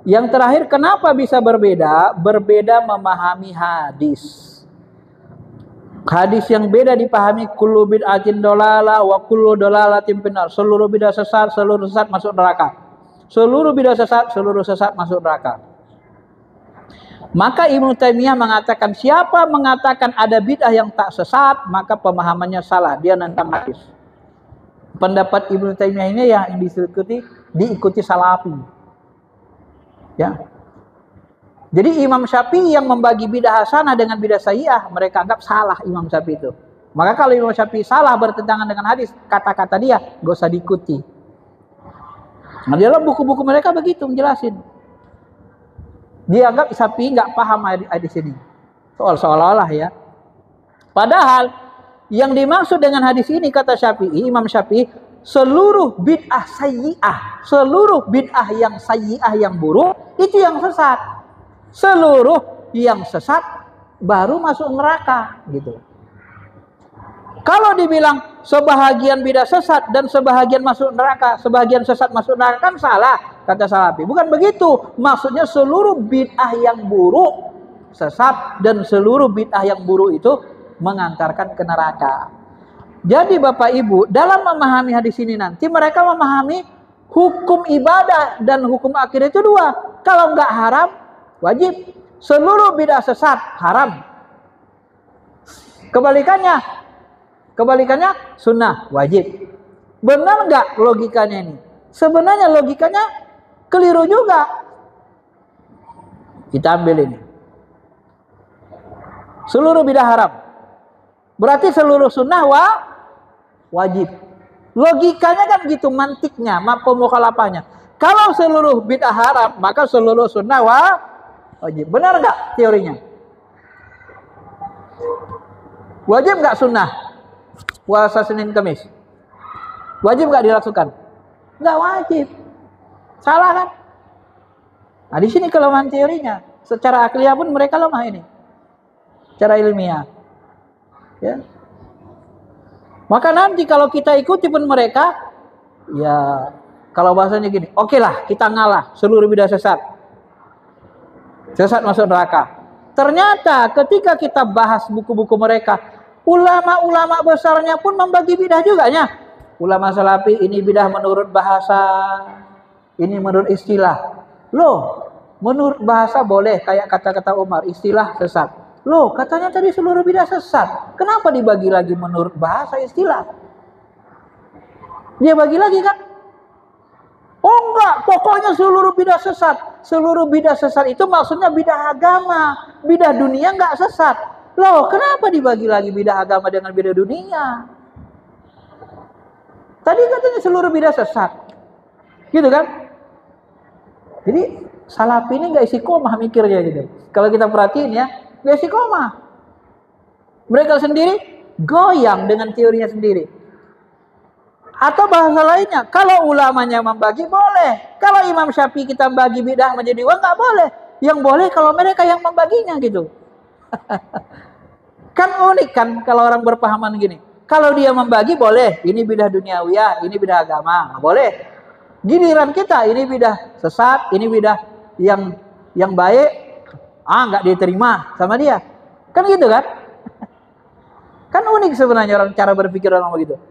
Yang terakhir, kenapa bisa berbeda? Berbeda memahami hadis. Hadis yang beda dipahami, kullu bid'atin dolalah wa kullu dolalatin finnar. Seluruh bidah sesat, seluruh sesat masuk neraka. Seluruh bidah sesat, seluruh sesat masuk neraka. Maka Ibnu Taimiyah mengatakan, siapa mengatakan ada bid'ah yang tak sesat, maka pemahamannya salah, dia nentang hadis. Pendapat Ibnu Taimiyah ini yang diikuti Salafi. Ya. Jadi Imam Syafi'i yang membagi bidah hasanah dengan bidah sayyi'ah, mereka anggap salah Imam Syafi'i itu. Maka kalau Imam Syafi'i salah bertentangan dengan hadis, kata-kata dia gak usah diikuti. Nah, dalam buku-buku mereka begitu menjelasin. Dia anggap Syafi'i nggak paham hadis ini. Seolah-olah ya. Padahal yang dimaksud dengan hadis ini, kata Syafi'i, Imam Syafi'i, seluruh bid'ah sayyi'ah, seluruh bid'ah yang sayyi'ah yang buruk itu yang sesat. Seluruh yang sesat baru masuk neraka gitu. Kalau dibilang sebahagian bid'ah sesat dan sebahagian masuk neraka, sebahagian sesat masuk neraka, kan salah, kata Salafi. Bukan begitu. Maksudnya seluruh bid'ah yang buruk sesat dan seluruh bid'ah yang buruk itu mengantarkan ke neraka. Jadi Bapak Ibu, dalam memahami hadis ini nanti mereka memahami hukum ibadah dan hukum akidah itu dua. Kalau enggak haram, wajib. Seluruh bid'ah sesat haram. Kebalikannya sunnah, wajib. Benar enggak logikanya ini? Sebenarnya logikanya keliru juga. Kita ambil ini. Seluruh bid'ah haram. Berarti seluruh sunnah wajib. Logikanya kan gitu, mantiknya, pemukhalafahnya. Kalau seluruh bid'ah haram, maka seluruh sunnah wajib. Benar nggak teorinya? Wajib nggak sunnah puasa Senin Kamis? Wajib nggak dilakukan? Nggak wajib. Salah kan? Nah di sini kelemahan teorinya. Secara akliah pun mereka lemah ini. Secara ilmiah. Ya. Maka nanti kalau kita ikuti pun mereka, ya kalau bahasanya gini, oke lah kita ngalah seluruh bidah sesat. Sesat masuk neraka. Ternyata ketika kita bahas buku-buku mereka, ulama-ulama besarnya pun membagi bidah juga ya. Ulama Salafi ini bidah menurut bahasa, ini menurut istilah. Loh, menurut bahasa boleh kayak kata-kata Umar, istilah sesat. Loh, katanya tadi seluruh bidah sesat. Kenapa dibagi lagi menurut bahasa istilah? Dia bagi lagi kan? Oh enggak, pokoknya seluruh bidah sesat. Seluruh bidah sesat itu maksudnya bidah agama. Bidah dunia enggak sesat. Loh, kenapa dibagi lagi bidah agama dengan bidah dunia? Tadi katanya seluruh bidah sesat. Gitu kan? Jadi Salafi ini enggak istiqomah mikirnya gitu. Kalau kita perhatiin ya, enggak istiqomah. Mereka sendiri goyang dengan teorinya sendiri. Atau bahasa lainnya, kalau ulamanya membagi boleh. Kalau Imam Syafi'i kita bagi bidah menjadi dua, nggak boleh. Yang boleh kalau mereka yang membaginya gitu. Kan unik kan kalau orang berpahaman gini. Kalau dia membagi boleh, ini bidah duniawiyah, ini bidah agama, nggak boleh. Giliran kita, ini bidah sesat, ini bidah yang baik, nggak diterima sama dia. Kan gitu kan? Kan unik sebenarnya orang cara berpikir orang begitu.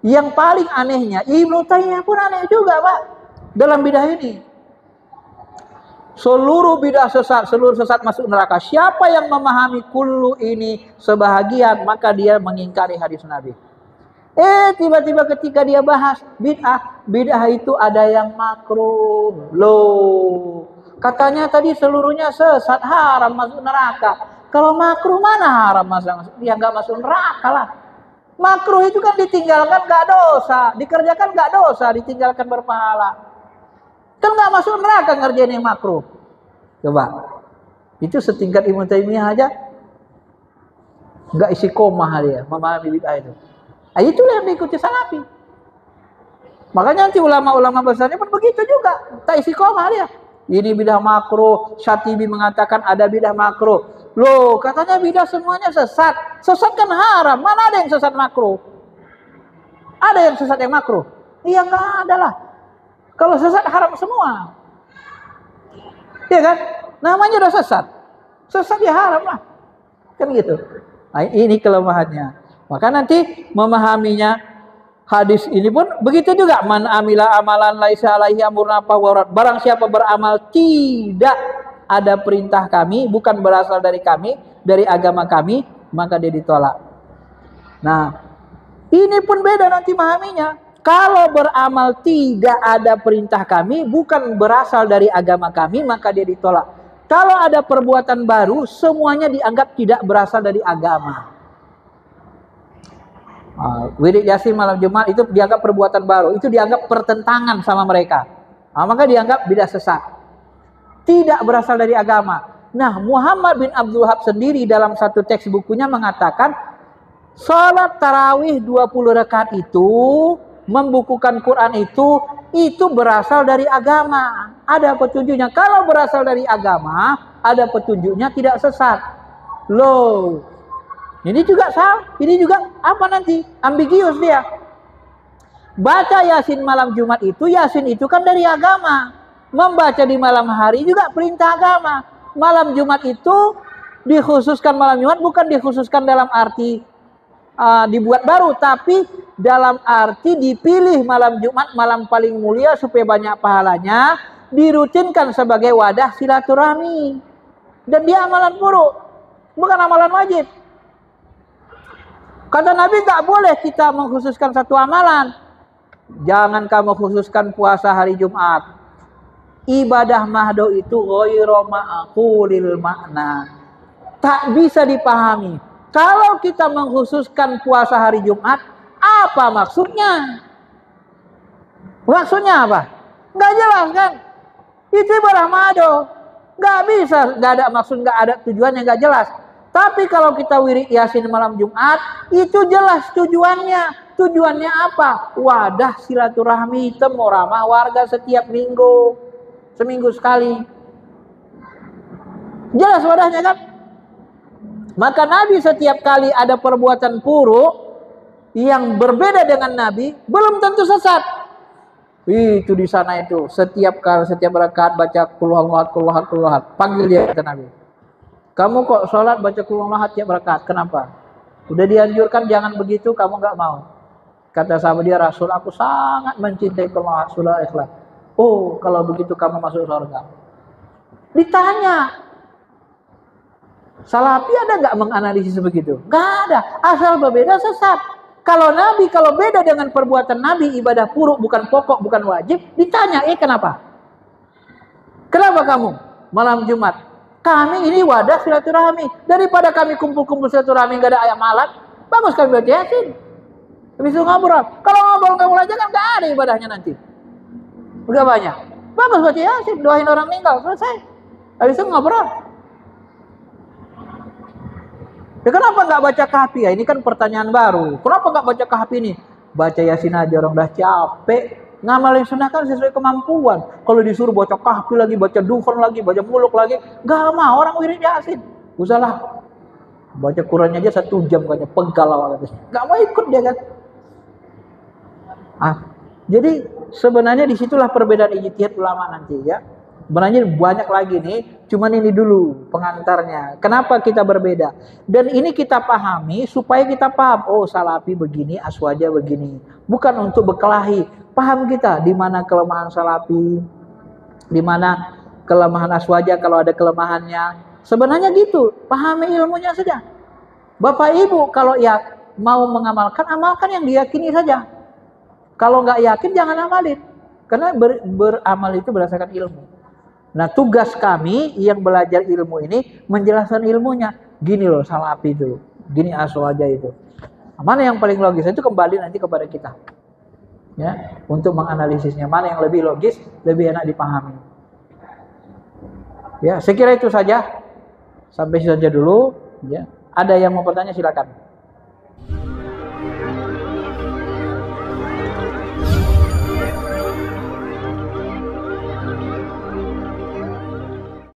Yang paling anehnya, Ibnu Taimiyah pun aneh juga Pak dalam bidah ini. Seluruh bidah sesat, seluruh sesat masuk neraka. Siapa yang memahami kullu ini sebahagian, maka dia mengingkari hadis Nabi. Tiba-tiba ketika dia bahas bid'ah, bid'ah itu ada yang makruh. Loh, katanya tadi seluruhnya sesat, haram, masuk neraka. Kalau makruh mana haram masuk? Ya nggak masuk neraka lah. Makruh itu kan ditinggalkan nggak dosa, dikerjakan nggak dosa, ditinggalkan berpahala. Kan nggak masuk neraka ngerjain yang makruh. Coba, itu setingkat Ibnu Taimiyah aja nggak isi koma dia memahami bid'ah itu. Nah, itulah yang diikuti Salafi. Makanya nanti ulama-ulama besarnya pun begitu juga, tak isi koma dia. Ini bidah makruh. Syatibi mengatakan ada bidah makruh. Loh, katanya bidah semuanya sesat. Sesat kan haram. Mana ada yang sesat makruh? Ada yang sesat yang makruh? Iya, nggak ada lah. Kalau sesat haram semua. Iya kan? Namanya udah sesat. Sesat ya haram lah. Kan gitu. Nah, ini kelemahannya. Maka nanti memahaminya hadis ini pun begitu juga. Man amila amalan laisa alaihi amruna fahuwa rad. Barang siapa beramal tidak ada perintah kami, bukan berasal dari kami, dari agama kami, maka dia ditolak. Nah, ini pun beda nanti memahaminya. Kalau beramal tidak ada perintah kami, bukan berasal dari agama kami, maka dia ditolak. Kalau ada perbuatan baru, semuanya dianggap tidak berasal dari agama. Wirid Yasin malam Jumat itu dianggap perbuatan baru, itu dianggap pertentangan sama mereka. Maka dianggap bidah sesat. Tidak berasal dari agama. Nah, Muhammad bin Abdul Wahab sendiri dalam satu teks bukunya mengatakan, salat tarawih 20 rakaat itu, membukukan Quran itu berasal dari agama. Ada petunjuknya. Kalau berasal dari agama, ada petunjuknya, tidak sesat. Loh, ini juga salah. Ini juga apa nanti? Ambigius dia. Baca Yasin malam Jumat itu, Yasin itu kan dari agama. Membaca di malam hari juga perintah agama. Malam Jumat itu dikhususkan malam Jumat, bukan dikhususkan dalam arti dibuat baru, tapi dalam arti dipilih malam Jumat, malam paling mulia supaya banyak pahalanya, dirutinkan sebagai wadah silaturahmi. Dan dia amalan buruk, bukan amalan wajib. Kata Nabi, tak boleh kita mengkhususkan satu amalan. Jangan kamu khususkan puasa hari Jumat. Ibadah mahdo itu ghairu ma'qulil makna. Tak bisa dipahami. Kalau kita mengkhususkan puasa hari Jumat, apa maksudnya? Maksudnya apa? Nggak jelas kan? Itu ibadah mahdo. Nggak bisa, nggak ada maksud, nggak ada tujuan yang nggak jelas. Tapi kalau kita wirid Yasin malam Jumat, itu jelas tujuannya. Tujuannya apa? Wadah silaturahmi, temu ramah warga setiap minggu. Seminggu sekali. Jelas wadahnya kan? Maka Nabi setiap kali ada perbuatan buruk yang berbeda dengan Nabi, belum tentu sesat. Itu di sana itu. Setiap rakaat baca qul huwallahu. Panggil dia kata Nabi. Kamu kok sholat baca qul huwallahu tiap rakaat, kenapa? Udah dianjurkan jangan begitu, kamu nggak mau. Kata sahabat dia, Rasul, aku sangat mencintai qul huwallahu sudah ikhlas. Oh, kalau begitu kamu masuk surga. Ditanya, Salafi ada nggak menganalisis begitu? Nggak ada. Asal berbeda sesat. Kalau Nabi, kalau beda dengan perbuatan Nabi, ibadah buruk bukan pokok, bukan wajib, ditanya, kenapa? Kenapa kamu malam Jumat? Kami ini wadah silaturahmi. Daripada kami kumpul-kumpul silaturahmi nggak ada ayat malat, bagus kami baca Yasin. Habis itu ngobrol. Kalau ngobrol aja kan nggak ada ibadahnya nanti. Udah banyak. Bagus baca Yasin, doain orang meninggal, selesai. Habis itu ngobrol. Ya kenapa nggak baca kahfi? Ya, ini kan pertanyaan baru. Kenapa nggak baca kahfi ini? Baca Yasin aja, orang udah capek. Ngamalin sunnah kan sesuai kemampuan. Kalau disuruh baca kahfi lagi, baca dukhan lagi, baca muluk lagi, nggak mau orang wirid Yasin. Usahlah. Baca Qurannya aja 1 jam kayaknya pegal awalnya. Nggak mau ikut dia kan. Jadi sebenarnya disitulah perbedaan ijtihad ulama nanti ya. Sebenarnya banyak lagi nih, cuman ini dulu pengantarnya. Kenapa kita berbeda? Dan ini kita pahami supaya kita paham, oh Salafi begini, Aswaja begini. Bukan untuk berkelahi. Paham kita di mana kelemahan Salafi, di mana kelemahan Aswaja kalau ada kelemahannya. Sebenarnya gitu, pahami ilmunya saja. Bapak Ibu kalau ya mau mengamalkan, amalkan yang diyakini saja. Kalau nggak yakin jangan amalin. Karena beramal itu berdasarkan ilmu. Nah, tugas kami yang belajar ilmu ini menjelaskan ilmunya. Gini loh salafi itu, gini aswaja itu. Mana yang paling logis itu kembali nanti kepada kita. Ya, untuk menganalisisnya mana yang lebih logis, lebih enak dipahami. Ya, saya kira itu saja. Sampai saja dulu, ya. Ada yang mau bertanya silakan.